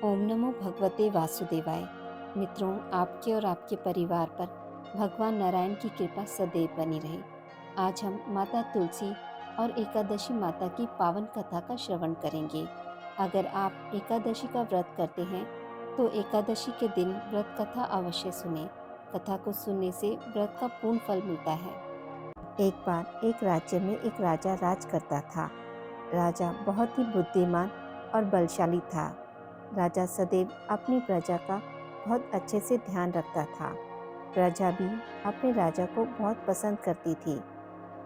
ओम नमो भगवते वासुदेवाय। मित्रों, आपके और आपके परिवार पर भगवान नारायण की कृपा सदैव बनी रहे। आज हम माता तुलसी और एकादशी माता की पावन कथा का श्रवण करेंगे। अगर आप एकादशी का व्रत करते हैं तो एकादशी के दिन व्रत कथा अवश्य सुने। कथा को सुनने से व्रत का पूर्ण फल मिलता है। एक बार एक राज्य में एक राजा राज करता था। राजा बहुत ही बुद्धिमान और बलशाली था। राजा सदैव अपनी प्रजा का बहुत अच्छे से ध्यान रखता था। प्रजा भी अपने राजा को बहुत पसंद करती थी।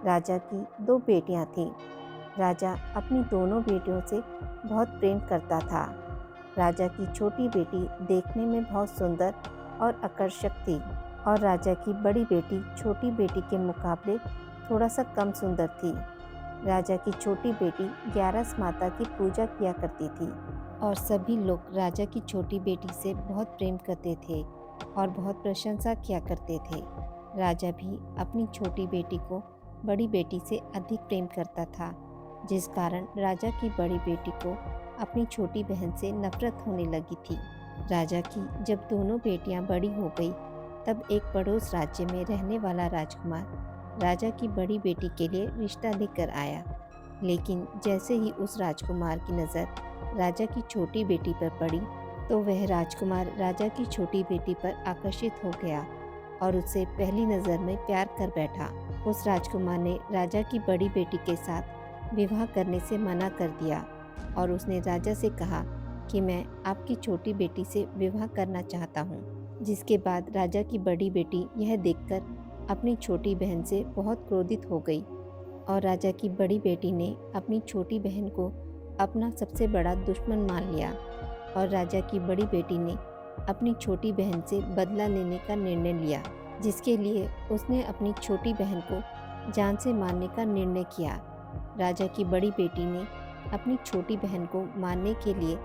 राजा की दो बेटियां थीं। राजा अपनी दोनों बेटियों से बहुत प्रेम करता था। राजा की छोटी बेटी देखने में बहुत सुंदर और आकर्षक थी और राजा की बड़ी बेटी छोटी बेटी के मुकाबले थोड़ा सा कम सुंदर थी। राजा की छोटी बेटी ग्यारस माता की पूजा किया करती थी और सभी लोग राजा की छोटी बेटी से बहुत प्रेम करते थे और बहुत प्रशंसा किया करते थे। राजा भी अपनी छोटी बेटी को बड़ी बेटी से अधिक प्रेम करता था, जिस कारण राजा की बड़ी बेटी को अपनी छोटी बहन से नफरत होने लगी थी। राजा की जब दोनों बेटियां बड़ी हो गई, तब एक पड़ोस राज्य में रहने वाला राजकुमार राजा की बड़ी बेटी के लिए रिश्ता लेकर आया। लेकिन जैसे ही उस राजकुमार की नज़र राजा की छोटी बेटी पर पड़ी, तो वह राजकुमार राजा की छोटी बेटी पर आकर्षित हो गया और उससे पहली नज़र में प्यार कर बैठा। उस राजकुमार ने राजा की बड़ी बेटी के साथ विवाह करने से मना कर दिया और उसने राजा से कहा कि मैं आपकी छोटी बेटी से विवाह करना चाहता हूँ। जिसके बाद राजा की बड़ी बेटी यह देखकर अपनी छोटी बहन से बहुत क्रोधित हो गई और राजा की बड़ी बेटी ने अपनी छोटी बहन को अपना सबसे बड़ा दुश्मन मान लिया और राजा की बड़ी बेटी ने अपनी छोटी बहन से बदला लेने का निर्णय लिया, जिसके लिए उसने अपनी छोटी बहन को जान से मारने का निर्णय किया। राजा की बड़ी बेटी ने अपनी छोटी बहन को मारने के लिए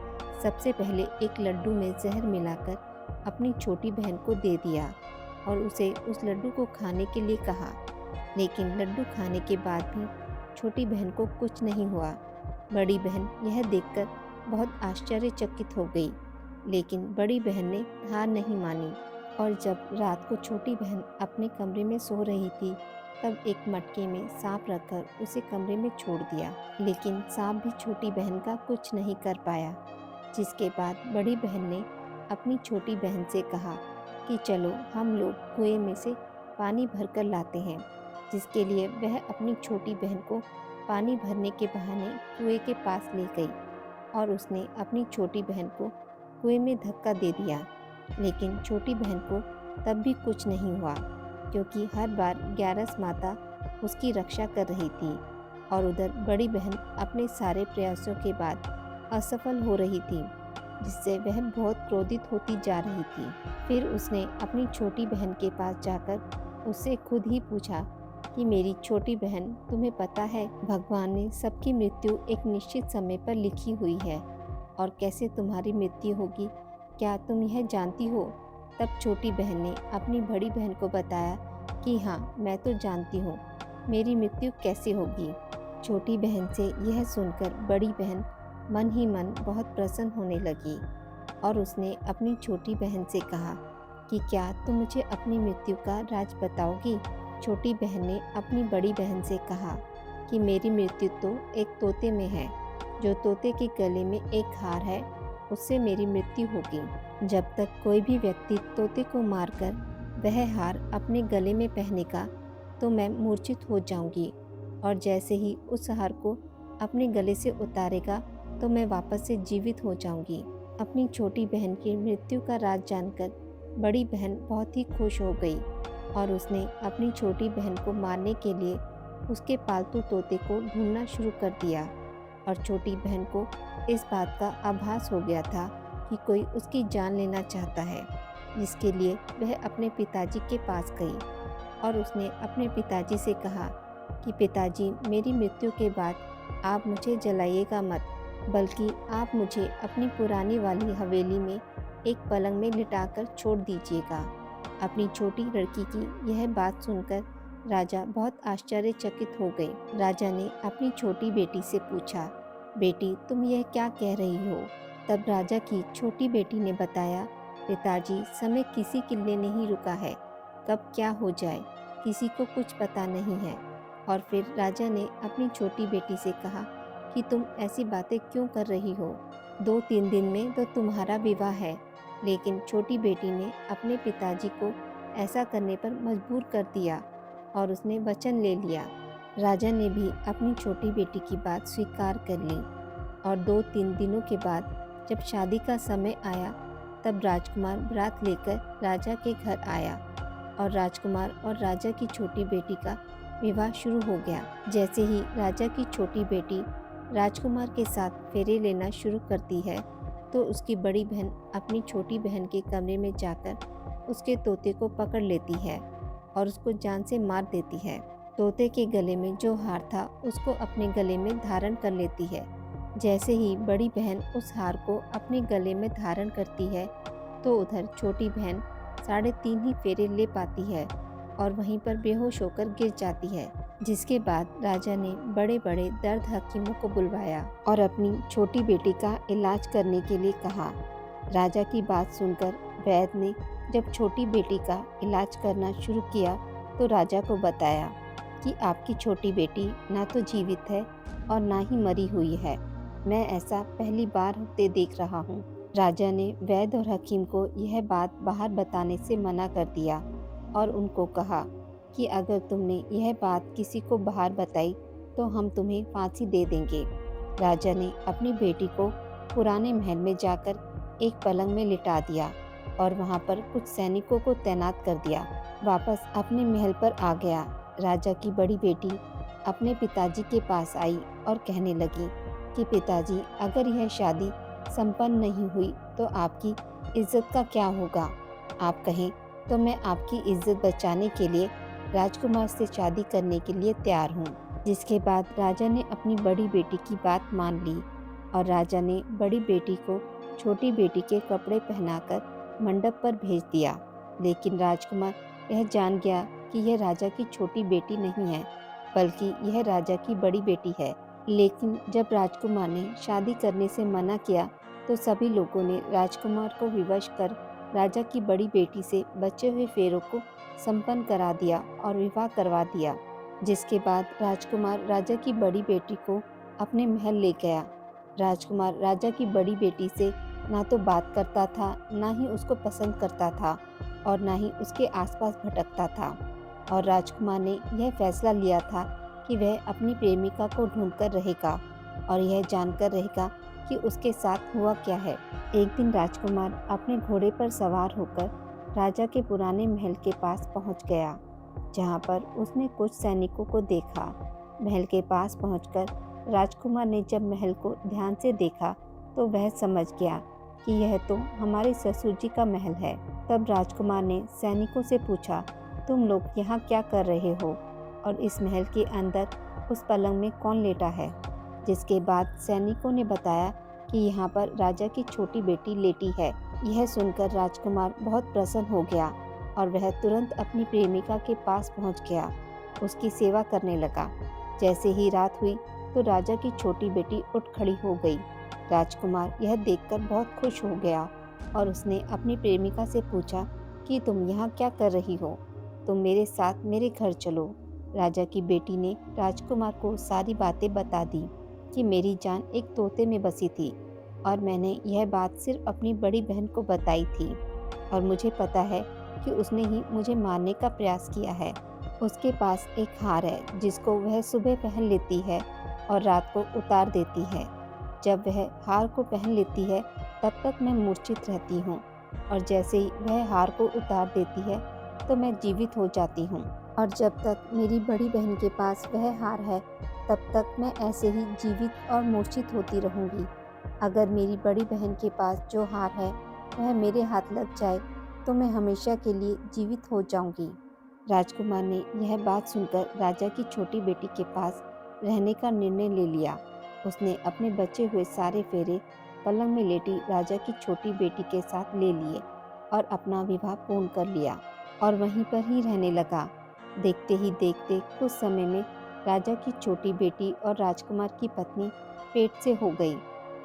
सबसे पहले एक लड्डू में जहर मिलाकर अपनी छोटी बहन को दे दिया और उसे उस लड्डू को खाने के लिए कहा। लेकिन लड्डू खाने के बाद भी छोटी बहन को कुछ नहीं हुआ। बड़ी बहन यह देखकर बहुत आश्चर्यचकित हो गई, लेकिन बड़ी बहन ने हार नहीं मानी और जब रात को छोटी बहन अपने कमरे में सो रही थी, तब एक मटके में सांप रखकर उसे कमरे में छोड़ दिया। लेकिन सांप भी छोटी बहन का कुछ नहीं कर पाया। जिसके बाद बड़ी बहन ने अपनी छोटी बहन से कहा कि चलो हम लोग कुएं में से पानी भरकर लाते हैं, जिसके लिए वह अपनी छोटी बहन को पानी भरने के बहाने कुएं के पास ले गई और उसने अपनी छोटी बहन को कुएं में धक्का दे दिया। लेकिन छोटी बहन को तब भी कुछ नहीं हुआ, क्योंकि हर बार ग्यारस माता उसकी रक्षा कर रही थी और उधर बड़ी बहन अपने सारे प्रयासों के बाद असफल हो रही थी, जिससे वह बहुत क्रोधित होती जा रही थी। फिर उसने अपनी छोटी बहन के पास जाकर उससे खुद ही पूछा कि मेरी छोटी बहन, तुम्हें पता है भगवान ने सबकी मृत्यु एक निश्चित समय पर लिखी हुई है और कैसे तुम्हारी मृत्यु होगी, क्या तुम यह जानती हो? तब छोटी बहन ने अपनी बड़ी बहन को बताया कि हाँ, मैं तो जानती हूँ, मेरी मृत्यु कैसे होगी। छोटी बहन से यह सुनकर बड़ी बहन मन ही मन बहुत प्रसन्न होने लगी और उसने अपनी छोटी बहन से कहा कि क्या तुम मुझे अपनी मृत्यु का राज बताओगी? छोटी बहन ने अपनी बड़ी बहन से कहा कि मेरी मृत्यु तो एक तोते में है, जो तोते के गले में एक हार है, उससे मेरी मृत्यु होगी। जब तक कोई भी व्यक्ति तोते को मारकर वह हार अपने गले में पहनेगा, तो मैं मूर्छित हो जाऊंगी और जैसे ही उस हार को अपने गले से उतारेगा, तो मैं वापस से जीवित हो जाऊंगी। अपनी छोटी बहन की मृत्यु का राज जानकर बड़ी बहन बहुत ही खुश हो गई और उसने अपनी छोटी बहन को मारने के लिए उसके पालतू तोते को ढूंढना शुरू कर दिया और छोटी बहन को इस बात का आभास हो गया था कि कोई उसकी जान लेना चाहता है, जिसके लिए वह अपने पिताजी के पास गई और उसने अपने पिताजी से कहा कि पिताजी, मेरी मृत्यु के बाद आप मुझे जलाइएगा मत, बल्कि आप मुझे अपनी पुरानी वाली हवेली में एक पलंग में लिटाकर छोड़ दीजिएगा। अपनी छोटी लड़की की यह बात सुनकर राजा बहुत आश्चर्यचकित हो गए। राजा ने अपनी छोटी बेटी से पूछा, बेटी, तुम यह क्या कह रही हो? तब राजा की छोटी बेटी ने बताया, पिताजी, समय किसी के लिए नहीं रुका है, कब क्या हो जाए किसी को कुछ पता नहीं है। और फिर राजा ने अपनी छोटी बेटी से कहा कि तुम ऐसी बातें क्यों कर रही हो, 2-3 दिन में तो तुम्हारा विवाह है। लेकिन छोटी बेटी ने अपने पिताजी को ऐसा करने पर मजबूर कर दिया और उसने वचन ले लिया। राजा ने भी अपनी छोटी बेटी की बात स्वीकार कर ली और 2-3 दिनों के बाद जब शादी का समय आया, तब राजकुमार बारात लेकर राजा के घर आया और राजकुमार और राजा की छोटी बेटी का विवाह शुरू हो गया। जैसे ही राजा की छोटी बेटी राजकुमार के साथ फेरे लेना शुरू करती है, तो उसकी बड़ी बहन अपनी छोटी बहन के कमरे में जाकर उसके तोते को पकड़ लेती है और उसको जान से मार देती है। तोते के गले में जो हार था उसको अपने गले में धारण कर लेती है। जैसे ही बड़ी बहन उस हार को अपने गले में धारण करती है, तो उधर छोटी बहन 3.5 ही फेरे ले पाती है और वहीं पर बेहोश होकर गिर जाती है। जिसके बाद राजा ने बड़े बड़े दर्द हकीमों को बुलवाया और अपनी छोटी बेटी का इलाज करने के लिए कहा। राजा की बात सुनकर वैद्य ने जब छोटी बेटी का इलाज करना शुरू किया, तो राजा को बताया कि आपकी छोटी बेटी ना तो जीवित है और ना ही मरी हुई है। मैं ऐसा पहली बार होते देख रहा हूँ। राजा ने वैद्य और हकीम को यह बात बाहर बताने से मना कर दिया और उनको कहा कि अगर तुमने यह बात किसी को बाहर बताई तो हम तुम्हें फांसी दे देंगे। राजा ने अपनी बेटी को पुराने महल में जाकर एक पलंग में लिटा दिया और वहाँ पर कुछ सैनिकों को तैनात कर दिया। वापस अपने महल पर आ गया। राजा की बड़ी बेटी अपने पिताजी के पास आई और कहने लगी कि पिताजी, अगर यह शादी संपन्न नहीं हुई तो आपकी इज्जत का क्या होगा? आप कहें तो मैं आपकी इज्जत बचाने के लिए राजकुमार से शादी करने के लिए तैयार हूँ। जिसके बाद राजा ने अपनी बड़ी बेटी की बात मान ली और राजा ने बड़ी बेटी को छोटी बेटी के कपड़े पहनाकर मंडप पर भेज दिया। लेकिन राजकुमार यह जान गया कि यह राजा की छोटी बेटी नहीं है, बल्कि यह राजा की बड़ी बेटी है। लेकिन जब राजकुमार ने शादी करने से मना किया, तो सभी लोगों ने राजकुमार को विवश कर राजा की बड़ी बेटी से बचे हुए फेरों को संपन्न करा दिया और विवाह करवा दिया। जिसके बाद राजकुमार राजा की बड़ी बेटी को अपने महल ले गया। राजकुमार राजा की बड़ी बेटी से ना तो बात करता था, ना ही उसको पसंद करता था और ना ही उसके आसपास भटकता था। और राजकुमार ने यह फैसला लिया था कि वह अपनी प्रेमिका को ढूंढकर रहेगा और यह जानकर रहेगा कि उसके साथ हुआ क्या है। एक दिन राजकुमार अपने घोड़े पर सवार होकर राजा के पुराने महल के पास पहुंच गया, जहां पर उसने कुछ सैनिकों को देखा। महल के पास पहुंचकर राजकुमार ने जब महल को ध्यान से देखा, तो वह समझ गया कि यह तो हमारे ससुर जी का महल है। तब राजकुमार ने सैनिकों से पूछा, तुम लोग यहाँ क्या कर रहे हो और इस महल के अंदर उस पलंग में कौन लेटा है? जिसके बाद सैनिकों ने बताया कि यहाँ पर राजा की छोटी बेटी लेटी है। यह सुनकर राजकुमार बहुत प्रसन्न हो गया और वह तुरंत अपनी प्रेमिका के पास पहुँच गया, उसकी सेवा करने लगा। जैसे ही रात हुई तो राजा की छोटी बेटी उठ खड़ी हो गई। राजकुमार यह देखकर बहुत खुश हो गया और उसने अपनी प्रेमिका से पूछा कि तुम यहाँ क्या कर रही हो? तुम मेरे साथ मेरे घर चलो। राजा की बेटी ने राजकुमार को सारी बातें बता दी कि मेरी जान एक तोते में बसी थी और मैंने यह बात सिर्फ अपनी बड़ी बहन को बताई थी और मुझे पता है कि उसने ही मुझे मारने का प्रयास किया है। उसके पास एक हार है जिसको वह सुबह पहन लेती है और रात को उतार देती है। जब वह हार को पहन लेती है तब तक मैं मूर्छित रहती हूँ और जैसे ही वह हार को उतार देती है तो मैं जीवित हो जाती हूँ। और जब तक मेरी बड़ी बहन के पास वह हार है तब तक मैं ऐसे ही जीवित और मूर्छित होती रहूँगी। अगर मेरी बड़ी बहन के पास जो हार है वह मेरे हाथ लग जाए तो मैं हमेशा के लिए जीवित हो जाऊँगी। राजकुमार ने यह बात सुनकर राजा की छोटी बेटी के पास रहने का निर्णय ले लिया। उसने अपने बचे हुए सारे फेरे पलंग में लेटी राजा की छोटी बेटी के साथ ले लिए और अपना विवाह पूर्ण कर लिया और वहीं पर ही रहने लगा। देखते ही देखते कुछ समय में राजा की छोटी बेटी और राजकुमार की पत्नी पेट से हो गई।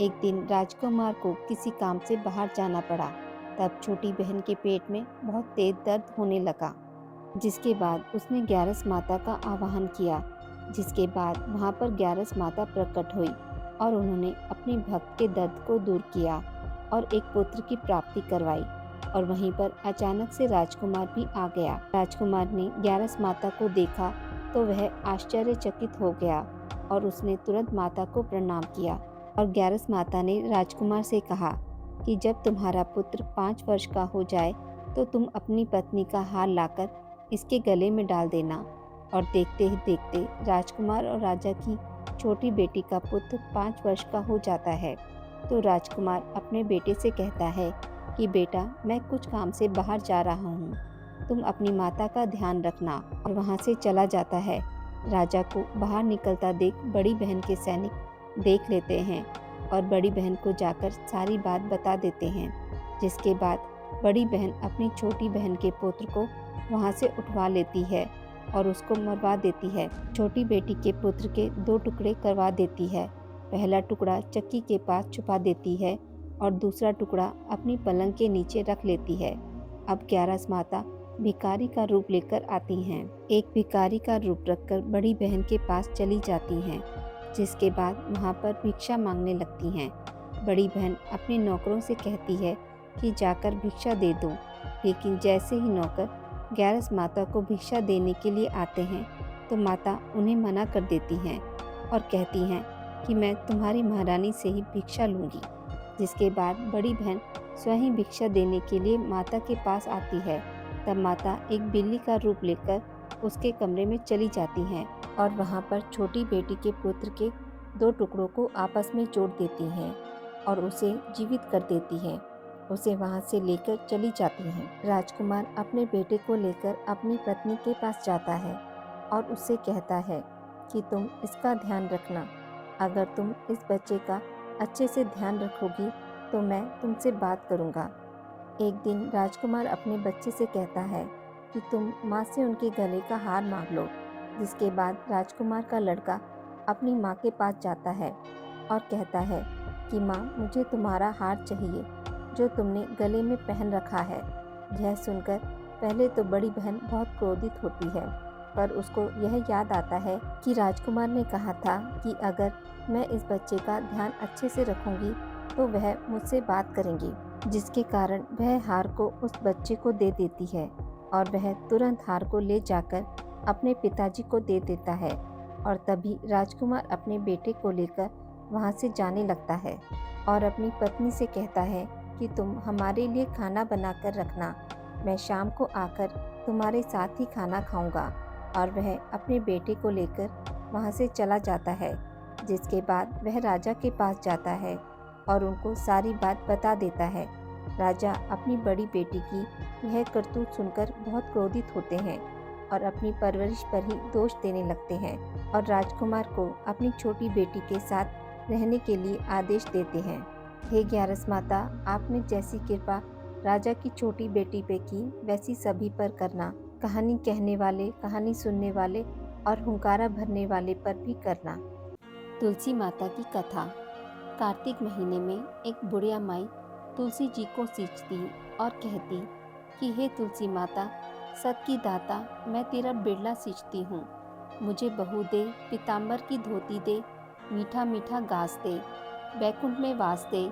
एक दिन राजकुमार को किसी काम से बाहर जाना पड़ा। तब छोटी बहन के पेट में बहुत तेज दर्द होने लगा, जिसके बाद उसने ग्यारस माता का आवाहन किया। जिसके बाद वहाँ पर ग्यारस माता प्रकट हुई और उन्होंने अपने भक्त के दर्द को दूर किया और एक पुत्र की प्राप्ति करवाई। और वहीं पर अचानक से राजकुमार भी आ गया। राजकुमार ने ग्यारस माता को देखा तो वह आश्चर्यचकित हो गया और उसने तुरंत माता को प्रणाम किया। और ग्यारस माता ने राजकुमार से कहा कि जब तुम्हारा पुत्र 5 वर्ष का हो जाए तो तुम अपनी पत्नी का हार लाकर इसके गले में डाल देना। और देखते ही देखते राजकुमार और राजा की छोटी बेटी का पुत्र 5 वर्ष का हो जाता है। तो राजकुमार अपने बेटे से कहता है कि बेटा, मैं कुछ काम से बाहर जा रहा हूँ, तुम अपनी माता का ध्यान रखना। और वहाँ से चला जाता है। राजा को बाहर निकलता देख बड़ी बहन के सैनिक देख लेते हैं और बड़ी बहन को जाकर सारी बात बता देते हैं। जिसके बाद बड़ी बहन अपनी छोटी बहन के पुत्र को वहाँ से उठवा लेती है और उसको मरवा देती है। छोटी बेटी के पुत्र के 2 टुकड़े करवा देती है। पहला टुकड़ा चक्की के पास छुपा देती है और दूसरा टुकड़ा अपनी पलंग के नीचे रख लेती है। अब ग्यारस माता भिखारी का रूप लेकर आती हैं। एक भिखारी का रूप रखकर बड़ी बहन के पास चली जाती हैं। जिसके बाद वहाँ पर भिक्षा मांगने लगती हैं। बड़ी बहन अपने नौकरों से कहती है कि जाकर भिक्षा दे दो, लेकिन जैसे ही नौकर ग्यारस माता को भिक्षा देने के लिए आते हैं तो माता उन्हें मना कर देती हैं और कहती हैं कि मैं तुम्हारी महारानी से ही भिक्षा लूँगी। जिसके बाद बड़ी बहन स्वयं भिक्षा देने के लिए माता के पास आती है। तब माता एक बिल्ली का रूप लेकर उसके कमरे में चली जाती हैं और वहाँ पर छोटी बेटी के पुत्र के 2 टुकड़ों को आपस में जोड़ देती हैं और उसे जीवित कर देती है। उसे वहाँ से लेकर चली जाती हैं। राजकुमार अपने बेटे को लेकर अपनी पत्नी के पास जाता है और उससे कहता है कि तुम इसका ध्यान रखना। अगर तुम इस बच्चे का अच्छे से ध्यान रखोगी तो मैं तुमसे बात करूँगा। एक दिन राजकुमार अपने बच्चे से कहता है कि तुम माँ से उनके गले का हार मांग लो। जिसके बाद राजकुमार का लड़का अपनी माँ के पास जाता है और कहता है कि माँ, मुझे तुम्हारा हार चाहिए जो तुमने गले में पहन रखा है। यह सुनकर पहले तो बड़ी बहन बहुत क्रोधित होती है, पर उसको यह याद आता है कि राजकुमार ने कहा था कि अगर मैं इस बच्चे का ध्यान अच्छे से रखूंगी तो वह मुझसे बात करेंगी। जिसके कारण वह हार को उस बच्चे को दे देती है और वह तुरंत हार को ले जाकर अपने पिताजी को दे देता है। और तभी राजकुमार अपने बेटे को लेकर वहाँ से जाने लगता है और अपनी पत्नी से कहता है कि तुम हमारे लिए खाना बनाकर रखना, मैं शाम को आकर तुम्हारे साथ ही खाना खाऊंगा। और वह अपने बेटे को लेकर वहाँ से चला जाता है। जिसके बाद वह राजा के पास जाता है और उनको सारी बात बता देता है। राजा अपनी बड़ी बेटी की यह करतूत सुनकर बहुत क्रोधित होते हैं और अपनी परवरिश पर ही दोष देने लगते हैं और राजकुमार को अपनी छोटी बेटी के साथ रहने के लिए आदेश देते हैं। हे ग्यारस माता, आपने जैसी कृपा राजा की छोटी बेटी पे की वैसी सभी पर करना। कहानी कहने वाले, कहानी सुनने वाले और हुंकारा भरने वाले पर भी करना। तुलसी माता की कथा। कार्तिक महीने में एक बुढ़िया माई तुलसी जी को सींचती और कहती कि हे तुलसी माता, सत की दाता, मैं तेरा बिरला सींचती हूँ। मुझे बहू दे, पीताम्बर की धोती दे, मीठा मीठा घास दे, बैकुंठ में वास दे,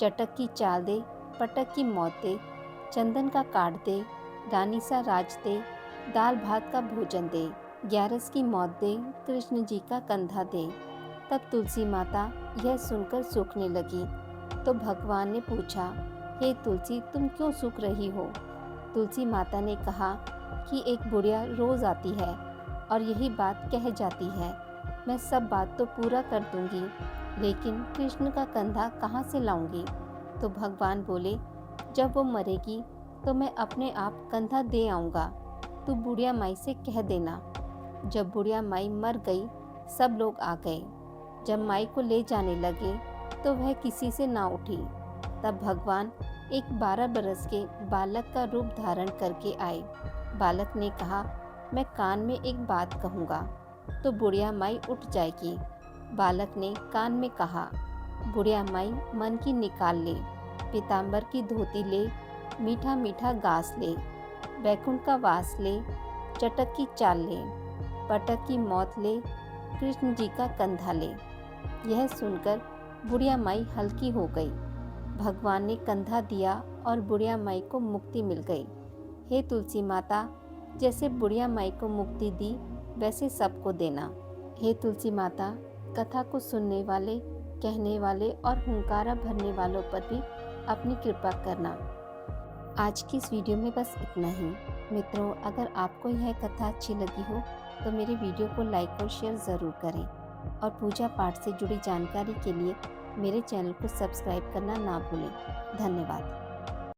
चटक की चाल दे, पटक की मौत दे, चंदन का काट दे, रानी सा राज दे, दाल भात का भोजन दे, ग्यारस की मौत दे, कृष्ण जी का कंधा दे। तब तुलसी माता यह सुनकर सूखने लगी। तो भगवान ने पूछा, हे तुलसी, तुम क्यों सूख रही हो? तुलसी माता ने कहा कि एक बुढ़िया रोज आती है और यही बात कह जाती है, मैं सब बात तो पूरा कर दूंगी, लेकिन कृष्ण का कंधा कहाँ से लाऊंगी? तो भगवान बोले, जब वो मरेगी तो मैं अपने आप कंधा दे आऊँगा, तू बुढ़िया माई से कह देना। जब बुढ़िया माई मर गई, सब लोग आ गए। जब माई को ले जाने लगे तो वह किसी से ना उठी। तब भगवान एक 12 बरस के बालक का रूप धारण करके आए। बालक ने कहा, मैं कान में एक बात कहूँगा तो बुढ़िया माई उठ जाएगी। बालक ने कान में कहा, बुढ़िया माई मन की निकाल ले, पीताम्बर की धोती ले, मीठा मीठा गास ले, बैकुंठ का वास ले, चटक की चाल ले, पटक की मौत ले, कृष्ण जी का कंधा ले। यह सुनकर बुढ़िया माई हल्की हो गई। भगवान ने कंधा दिया और बुढ़िया माई को मुक्ति मिल गई। हे तुलसी माता, जैसे बुढ़िया माई को मुक्ति दी वैसे सबको देना। हे तुलसी माता, कथा को सुनने वाले, कहने वाले और हुंकारा भरने वालों पर भी अपनी कृपा करना। आज की इस वीडियो में बस इतना ही। मित्रों, अगर आपको यह कथा अच्छी लगी हो तो मेरे वीडियो को लाइक और शेयर ज़रूर करें और पूजा पाठ से जुड़ी जानकारी के लिए मेरे चैनल को सब्सक्राइब करना ना भूलें। धन्यवाद।